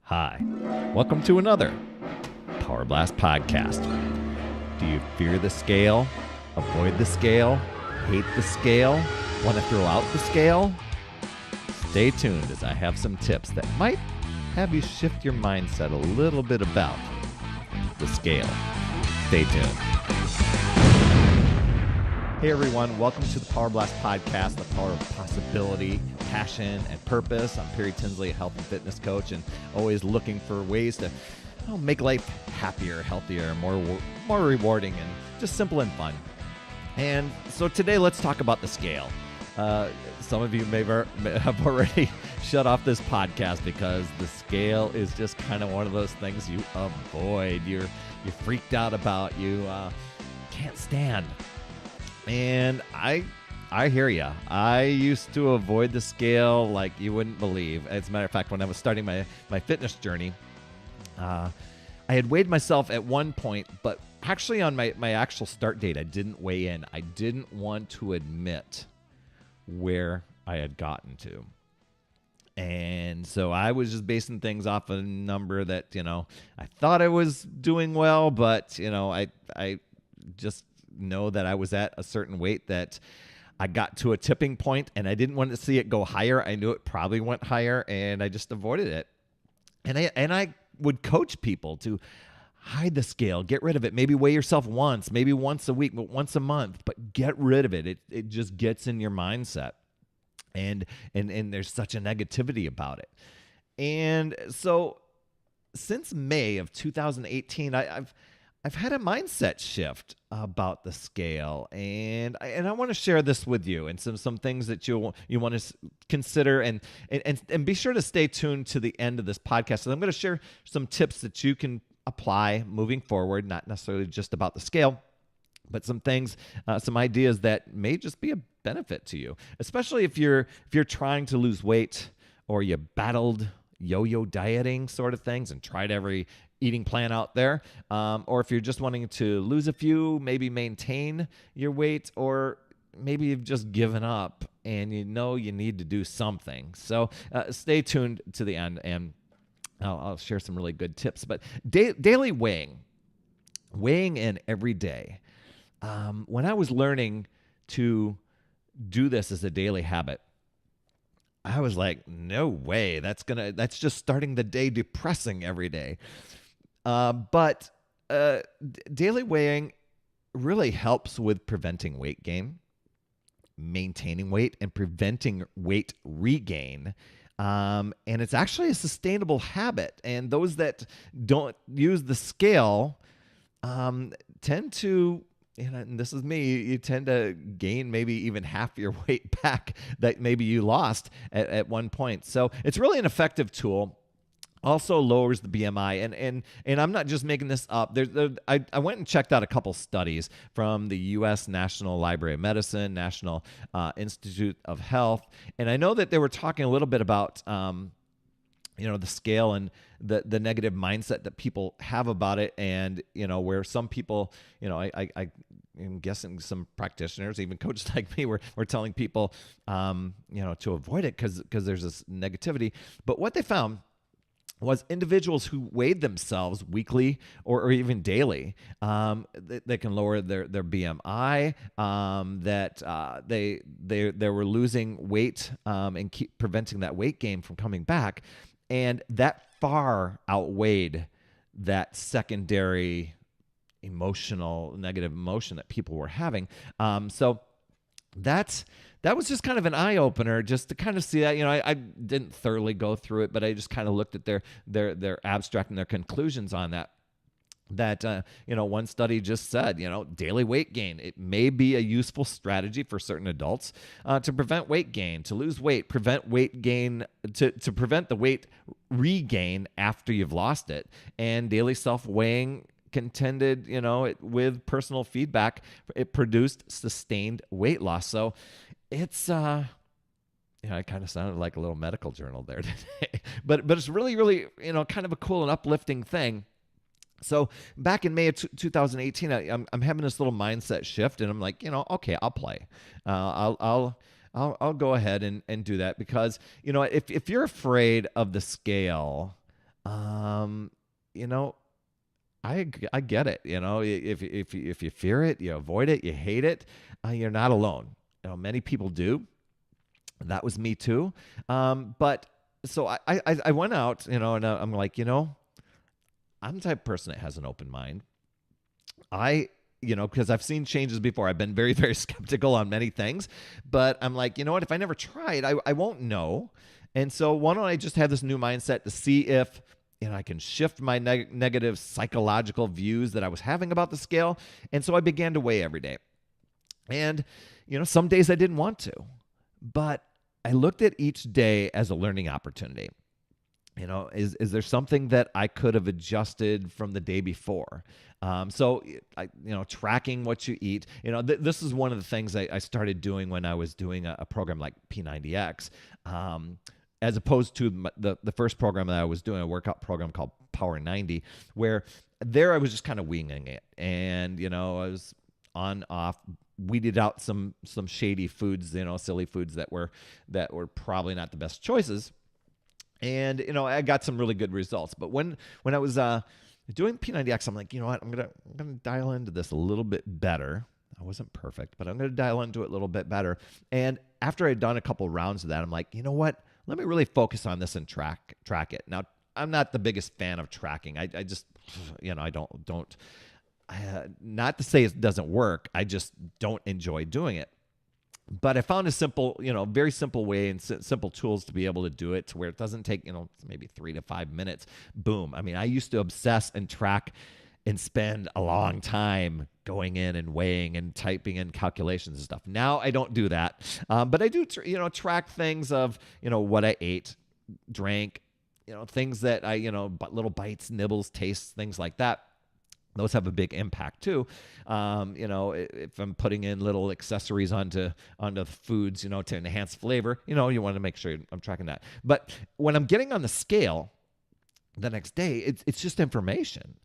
Hi, welcome to another Power Blast podcast. Do you fear the scale, avoid the scale, hate the scale, want to throw out the scale? Stay tuned as I have some tips that might have you shift your mindset a little bit about the scale. Stay tuned. Hey everyone, welcome to the Power Blast podcast, the power of possibility, passion, and purpose. I'm Tinsley, a health and fitness coach, and always looking for ways to make life happier, healthier, more rewarding, and just simple and fun. And so today, let's talk about the scale. Some of you may have already shut off this podcast because the scale is just kind of one of those things you avoid. You're freaked out about. You can't stand. And I hear you. I used to avoid the scale like you wouldn't believe. As a matter of fact, when I was starting my fitness journey, I had weighed myself at one point, but actually on my actual start date, I didn't weigh in. I didn't want to admit where I had gotten to. And so I was just basing things off a number that, I thought I was doing well, but, I just know that I was at a certain weight that I got to a tipping point and I didn't want to see it go higher. I knew it probably went higher and I just avoided it. And I would coach people to hide the scale, get rid of it. Maybe weigh yourself once, maybe once a week, but once a month, but get rid of it. It just gets in your mindset. And there's such a negativity about it. And so since May of 2018, I've had a mindset shift about the scale, and I want to share this with you and some things that you want to consider, and be sure to stay tuned to the end of this podcast. So I'm going to share some tips that you can apply moving forward, not necessarily just about the scale, but some things, some ideas that may just be a benefit to you, especially if you're trying to lose weight or you battled yo-yo dieting sort of things and tried every eating plan out there, or if you're just wanting to lose a few, maybe maintain your weight, or maybe you've just given up and you need to do something. So stay tuned to the end, and I'll share some really good tips. But daily weighing in every day. When I was learning to do this as a daily habit, I was like, no way, that's just starting the day depressing every day. But daily weighing really helps with preventing weight gain, maintaining weight, and preventing weight regain. And it's actually a sustainable habit. And those that don't use the scale tend to, and this is me, you tend to gain maybe even half your weight back that maybe you lost at one point. So it's really an effective tool. Also lowers the BMI, and I'm not just making this up. I went and checked out a couple studies from the U.S. National Library of Medicine, National Institute of Health, and I know that they were talking a little bit about the scale and the negative mindset that people have about it, and where some people, I'm guessing some practitioners, even coaches like me, were telling people to avoid it because there's this negativity. But what they found was individuals who weighed themselves weekly or even daily, they can lower their BMI, that they were losing weight and keep preventing that weight gain from coming back, and that far outweighed that secondary negative emotion that people were having. So that was just kind of an eye-opener, just to kind of see that. I didn't thoroughly go through it, but I just kind of looked at their abstract and their conclusions on that. One study just said, daily weight gain, it may be a useful strategy for certain adults to prevent weight gain, to lose weight, prevent weight gain, to prevent the weight regain after you've lost it. And daily self-weighing contended, with personal feedback, it produced sustained weight loss. So it's, I kind of sounded like a little medical journal there today, but it's really, really, kind of a cool and uplifting thing. So back in May of 2018, I'm having this little mindset shift, and I'm like, okay, I'll play. I'll go ahead and do that because, if you're afraid of the scale, um, you know, I get it. If you fear it, you avoid it, you hate it, you're not alone. Many people do. That was me too. But so I went out, and I'm like, I'm the type of person that has an open mind. Because I've seen changes before. I've been very, very skeptical on many things, but I'm like, you know what? If I never try it, I won't know. And so why don't I just have this new mindset to see if I can shift my negative psychological views that I was having about the scale. And so I began to weigh every day. And some days I didn't want to, but I looked at each day as a learning opportunity. Is there something that I could have adjusted from the day before? Tracking what you eat. This is one of the things I started doing when I was doing a program like P90X, as opposed to the first program that I was doing, a workout program called Power 90, where there I was just kind of winging it, and I was on off. Weeded out some shady foods, silly foods that were probably not the best choices. And, I got some really good results. But when I was doing P90X, I'm like, you know what? I'm gonna dial into this a little bit better. I wasn't perfect, but I'm going to dial into it a little bit better. And after I'd done a couple rounds of that, I'm like, you know what? Let me really focus on this and track it. Now, I'm not the biggest fan of tracking. I just, I don't. Not to say it doesn't work. I just don't enjoy doing it. But I found a simple, very simple way and simple tools to be able to do it to where it doesn't take, maybe 3 to 5 minutes. Boom. I mean, I used to obsess and track and spend a long time going in and weighing and typing in calculations and stuff. Now I don't do that. But I do, track things of, what I ate, drank, things that I, little bites, nibbles, tastes, things like that. Those have a big impact too. If I'm putting in little accessories onto foods, to enhance flavor, you want to make sure I'm tracking that. But when I'm getting on the scale the next day, it's just information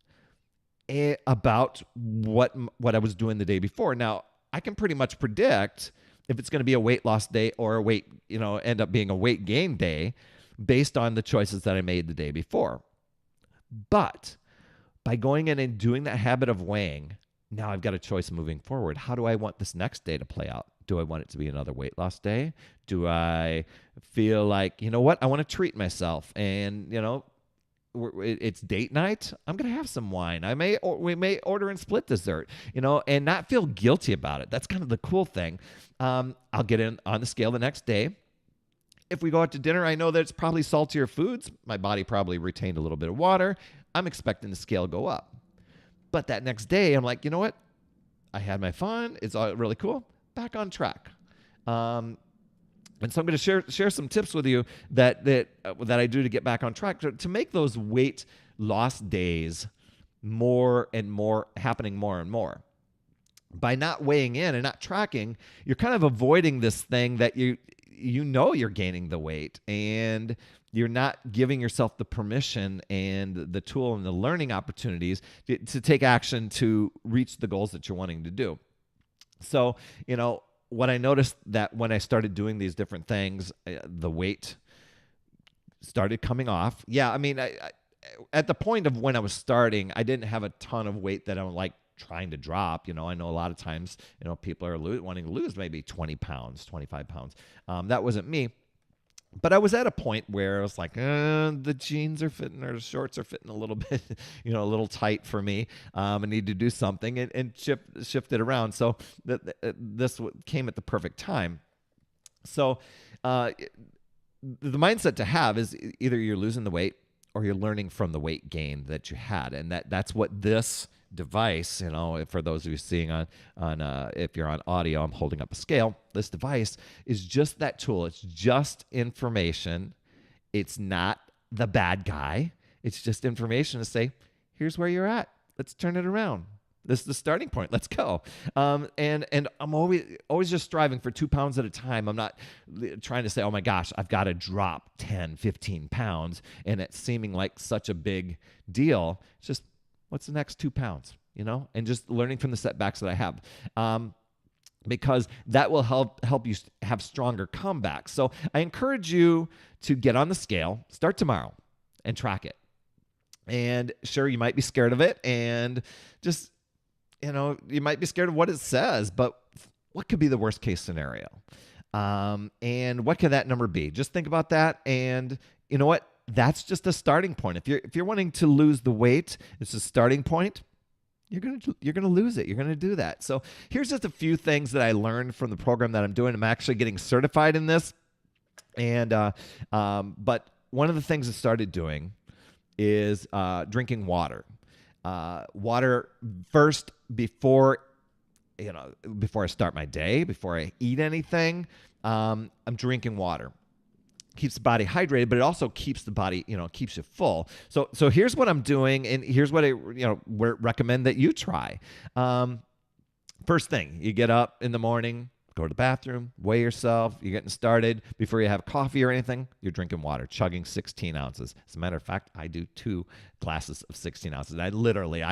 about what I was doing the day before. Now, I can pretty much predict if it's going to be a weight loss day or a weight, end up being a weight gain day based on the choices that I made the day before. But by going in and doing that habit of weighing, now I've got a choice moving forward. How do I want this next day to play out? Do I want it to be another weight loss day? Do I feel like, I want to treat myself and, it's date night? I'm going to have some wine. We may order and split dessert, and not feel guilty about it. That's kind of the cool thing. I'll get in on the scale the next day. If we go out to dinner, I know that it's probably saltier foods. My body probably retained a little bit of water. I'm expecting the scale go up. But that next day, I'm like, you know what? I had my fun. It's all really cool. Back on track. And so I'm going to share some tips with you that I do to get back on track to make those weight loss days more and more happening more and more. By not weighing in and not tracking, you're kind of avoiding this thing that you're gaining the weight, and you're not giving yourself the permission and the tool and the learning opportunities to take action to reach the goals that you're wanting to do. So, what I noticed that when I started doing these different things, the weight started coming off. Yeah, I mean, I at the point of when I was starting, I didn't have a ton of weight that I'm like trying to drop. I know a lot of times, people are wanting to lose maybe 20 pounds, 25 pounds. That wasn't me. But I was at a point where I was like, the jeans are fitting, or the shorts are fitting a little bit, a little tight for me. I need to do something and shift it around. So this came at the perfect time. So the mindset to have is either you're losing the weight or you're learning from the weight gain that you had. And that's what this device, for those of you seeing on if you're on audio, I'm holding up a scale. This device is just that tool. It's just information. It's not the bad guy. It's just information to say, here's where you're at. Let's turn it around. This is the starting point. Let's go. And I'm always just striving for 2 pounds at a time. I'm not trying to say, oh my gosh, I've got to drop 10, 15 pounds. And it's seeming like such a big deal. It's just, what's the next 2 pounds, and just learning from the setbacks that I have, because that will help you have stronger comebacks. So I encourage you to get on the scale, start tomorrow, and track it. And sure, you might be scared of it, and just, you might be scared of what it says, but what could be the worst case scenario? And what could that number be? Just think about that. And you know what? That's just a starting point. If you're wanting to lose the weight, it's a starting point. You're gonna lose it. You're gonna do that. So here's just a few things that I learned from the program that I'm doing. I'm actually getting certified in this, and but one of the things I started doing is drinking water. Water first before I start my day, before I eat anything. I'm drinking water. Keeps the body hydrated, but it also keeps the body, keeps you full. So here's what I'm doing, and here's what I recommend that you try. First thing, you get up in the morning, go to the bathroom, weigh yourself, you're getting started. Before you have coffee or anything, you're drinking water, chugging 16 ounces. As a matter of fact, I do 2 glasses of 16 ounces. I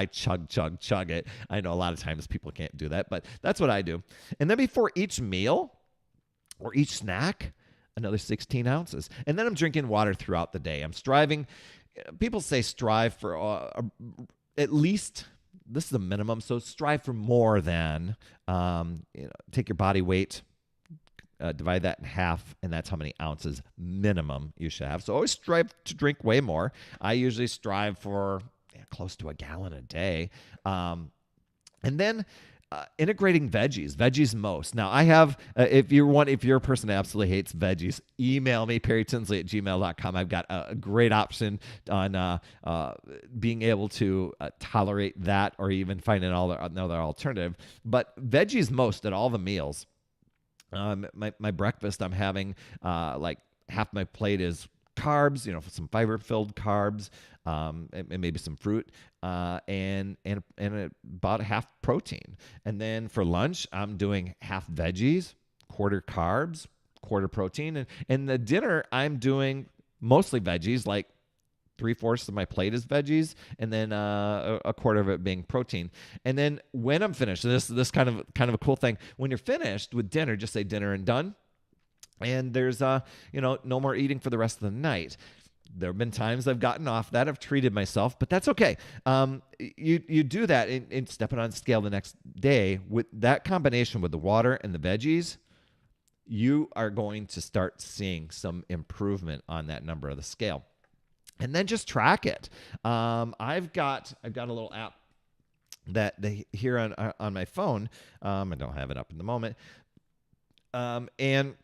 chug it. I know a lot of times people can't do that, but that's what I do. And then before each meal or each snack, another 16 ounces. And then I'm drinking water throughout the day. I'm striving. People say strive for at least, this is the minimum, so strive for more than, take your body weight, divide that in half, and that's how many ounces minimum you should have. So always strive to drink way more. I usually strive for close to a gallon a day. And then integrating veggies most. Now I have, if you're a person that absolutely hates veggies, email me, perrytinsley@gmail.com. I've got a great option on being able to tolerate that, or even find another alternative. But veggies most at all the meals. My breakfast, I'm having like half my plate is carbs, some fiber-filled carbs, and maybe some fruit, and about half protein. And then for lunch, I'm doing half veggies, quarter carbs, quarter protein, and the dinner I'm doing mostly veggies, like 3/4 of my plate is veggies, and then a quarter of it being protein. And then when I'm finished, and this kind of a cool thing, when you're finished with dinner, just say dinner and done. And there's no more eating for the rest of the night. There have been times I've gotten off that. I've treated myself, but that's okay. You do that and stepping on scale the next day with that combination with the water and the veggies, you are going to start seeing some improvement on that number of the scale. And then just track it. I've got a little app that here on my phone. I don't have it up in the moment. And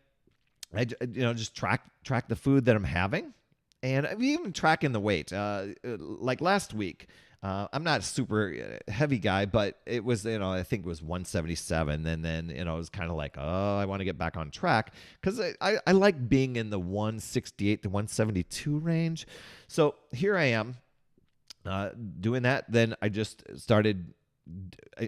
I just track the food that I'm having, and I'm even tracking the weight. Like last week, I'm not a super heavy guy, but it was, I think it was 177, and then it was kind of like, oh, I want to get back on track, because I like being in the 168 to 172 range. So here I am doing that. Then I just started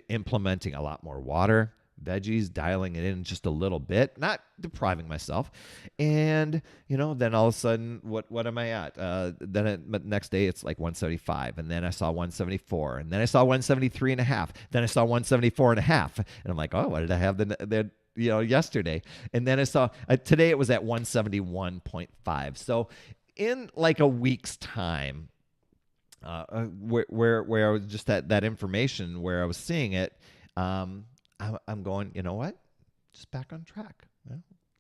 implementing a lot more water, veggies, dialing it in just a little bit, not depriving myself. And, then all of a sudden, what am I at? Then the next day it's like 175. And then I saw 174. And then I saw 173 and a half. Then I saw 174 and a half. And I'm like, oh, what did I have yesterday? And then I saw, today it was at 171.5. So in like a week's time, where I was just that information, where I was seeing it, I'm going, you know what? Just back on track.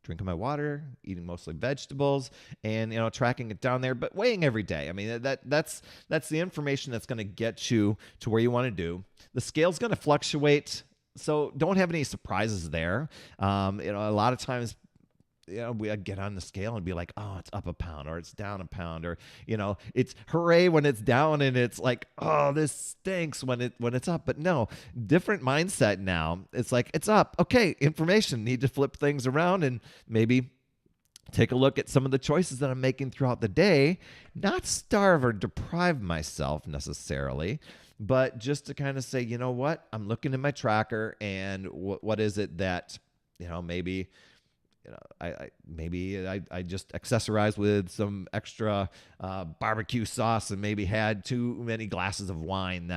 Drinking my water, eating mostly vegetables, and tracking it down there, but weighing every day. I mean, that's the information that's going to get you to where you want to do. The scale's going to fluctuate, so don't have any surprises there. A lot of times, we get on the scale and be like, oh, it's up a pound, or it's down a pound, or it's hooray when it's down, and it's like, oh, this stinks when it's up. But no, different mindset now. It's like, it's up. Okay, information. Need to flip things around and maybe take a look at some of the choices that I'm making throughout the day. Not starve or deprive myself necessarily, but just to kind of say, you know what? I'm looking at my tracker, and what is it that maybe. I just accessorized with some extra barbecue sauce, and maybe had too many glasses of wine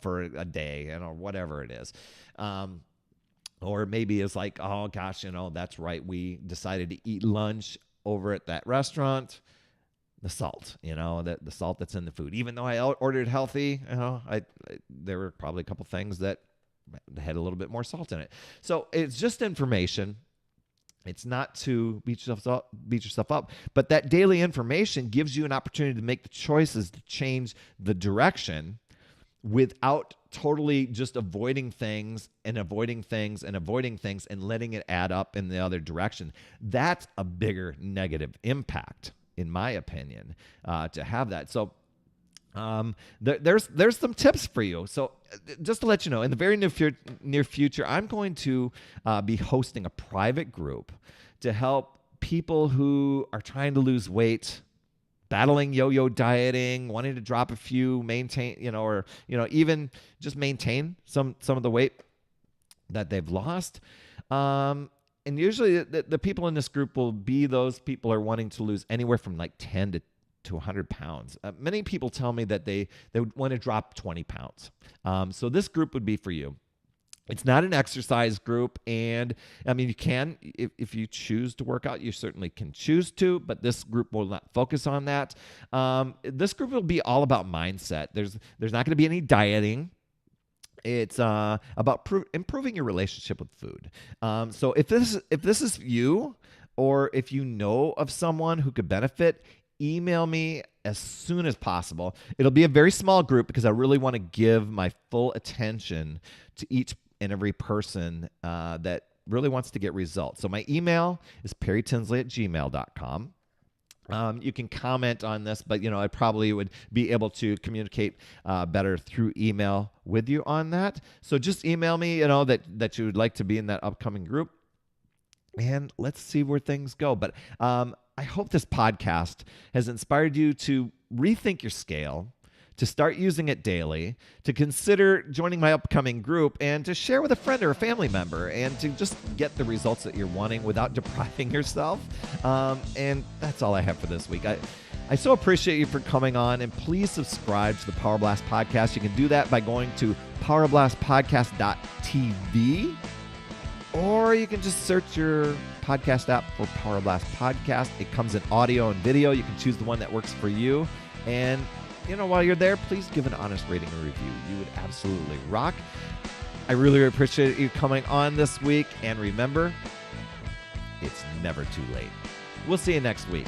for a day, whatever it is. Or maybe it's like, oh gosh, that's right, we decided to eat lunch over at that restaurant. the salt, the salt that's in the food. Even though I ordered healthy, there were probably a couple things that had a little bit more salt in it. So it's just information. It's not to beat yourself up, but that daily information gives you an opportunity to make the choices to change the direction without totally just avoiding things and letting it add up in the other direction. That's a bigger negative impact, in my opinion, to have that. So there's some tips for you. So just to let you know, in the very near future, I'm going to be hosting a private group to help people who are trying to lose weight, battling yo-yo dieting, wanting to drop a few, maintain, even just maintain some of the weight that they've lost. And usually the people in this group will be those people who are wanting to lose anywhere from like 10 to 100 pounds. Many people tell me that they would want to drop 20 pounds. So this group would be for you. It's not an exercise group, and I mean, you can, if you choose to work out, you certainly can choose to, but this group will not focus on that. This group will be all about mindset. There's not going to be any dieting. It's about improving your relationship with food. So if this is you, or if you know of someone who could benefit, email me as soon as possible. It'll be a very small group because I really want to give my full attention to each and every person that really wants to get results. So my email is perrytinsley@gmail.com. You can comment on this, but I probably would be able to communicate better through email with you on that. So just email me, that you would like to be in that upcoming group, and let's see where things go. But I hope this podcast has inspired you to rethink your scale, to start using it daily, to consider joining my upcoming group, and to share with a friend or a family member, and to just get the results that you're wanting without depriving yourself. And that's all I have for this week. I so appreciate you for coming on, and please subscribe to the Power Blast Podcast. You can do that by going to powerblastpodcast.tv, or you can just search your podcast app for Power Blast Podcast. It comes in audio and video. You can choose the one that works for you. And while you're there, please give an honest rating and review. You would absolutely rock. I really appreciate you coming on this week. And remember, it's never too late. We'll see you next week.